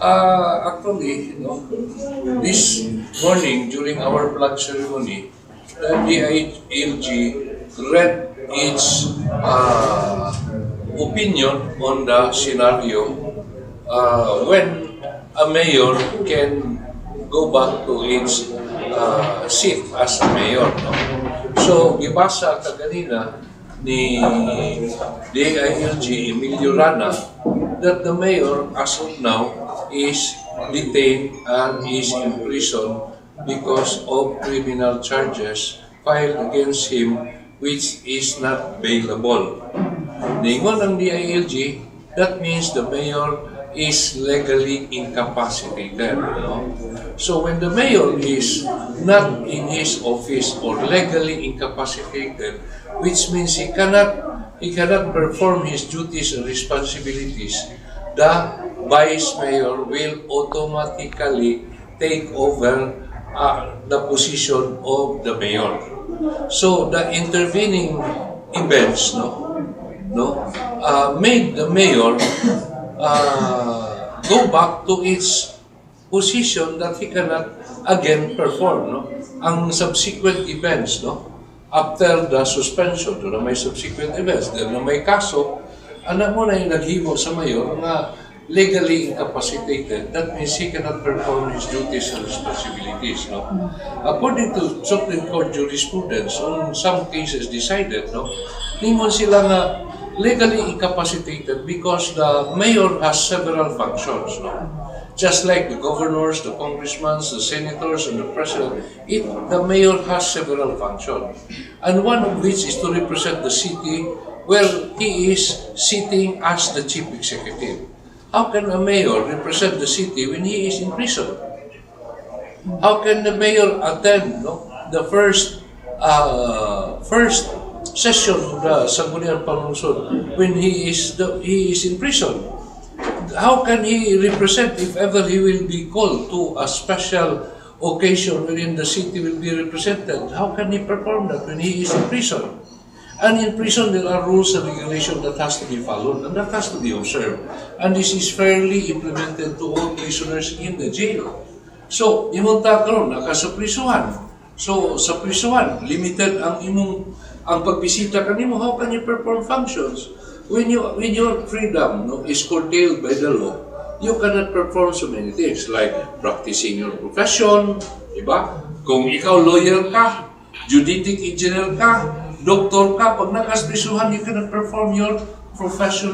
Actually, this morning during our flag ceremony, the DILG read its opinion on the scenario when a mayor can go back to its seat as a mayor. No? So, gibasa kaganina ni DILG Emilio Rana that the mayor as of now is detained and is in prison because of criminal charges filed against him which is not bailable. Ningon ang DILG, that means the mayor is legally incapacitated. No? So when the mayor is not in his office or legally incapacitated, which means he cannot perform his duties and responsibilities, the vice mayor will automatically take over the position of the mayor. So the intervening events made the mayor go back to its position that he cannot again perform. No? Ang subsequent events, after the suspension, na may subsequent events, na may kaso, anak mo na yung naghimo sa mayor na legally incapacitated, that means he cannot perform his duties and responsibilities. No? According to Supreme Court jurisprudence, on some cases decided, ningon sila nga legally incapacitated because the mayor has several functions. Just like the governors, the congressmen, the senators, and the president, the mayor has several functions. And one of which is to represent the city where he is sitting as the chief executive. How can a mayor represent the city when he is in prison? How can the mayor attend the first session of the Sangguniang Panlungsod when he is in prison? How can he represent if ever he will be called to a special occasion wherein the city will be represented? How can he perform that when he is in prison? And in prison, there are rules and regulations that has to be followed and that has to be observed. And this is fairly implemented to all prisoners in the jail. So, imunta karon naka sa prisuhan. So, sa prisuhan, limited ang pagbisita kanimo. How can you perform functions? When your freedom is curtailed by the law, you cannot perform so many things like practicing your profession, diba? Kung ikaw lawyer ka, juridic engineer ka, doktor ka, pag nakaspisuhan, you cannot perform your profession.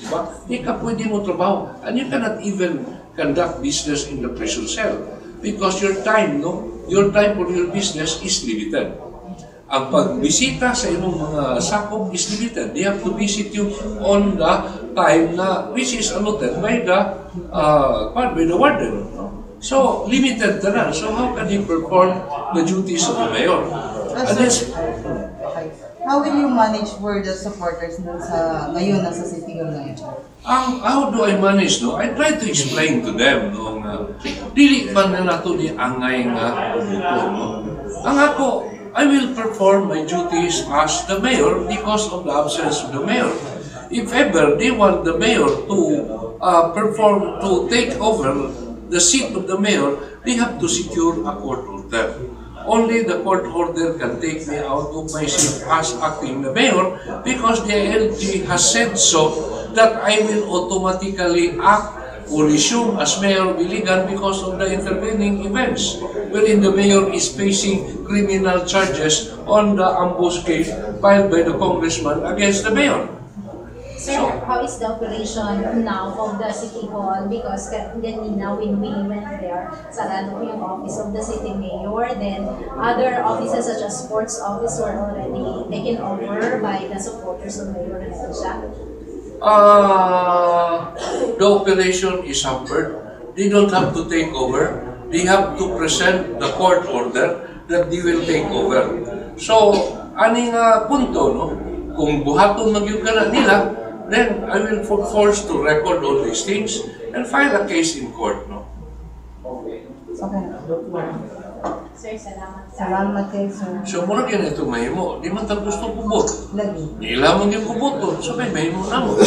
Diba? Hindi ka pwede mo trabaho. And you cannot even conduct business in the prison cell because your time for your business is limited. Ang pagbisita sa imong mga sakop is limited. They have to visit you on the time which is allotted by the warden. So, limited na lang. So, how can he perform the duties of the mayor? How will you manage for the supporters ngayon nasa City Hall ngayon? How do I manage? I try to explain to them dili man na nato ni angay nga buto. Ang ako, I will perform my duties as the mayor because of the absence of the mayor. If ever they want the mayor to take over the seat of the mayor, they have to secure a court order. Only the court order can take me out of my seat as acting the mayor because the LG has said so that I will automatically act or resume as Mayor Biligan because of the intervening events wherein the mayor is facing criminal charges on the ambush case filed by the congressman against the mayor. Sir, how is the operation now of the City Hall? Because kanina when we went there, sarado po yung office of the city mayor. Then other offices such as sports office were already taken over by the supporters of Mayor Rizal. The operation is hampered. They don't have to take over. They have to present the court order that they will take over. So, aning punto, kung buhaton magyud ka na nila, then I will force to record all these things and file a case in court. Okay. Sir, salamat. Salamat kayo, sir. So, mura yan ito mahimo. Di man tag gusto kubot. Lagi. Di lamang yung kubot. So, may mahimo na mo.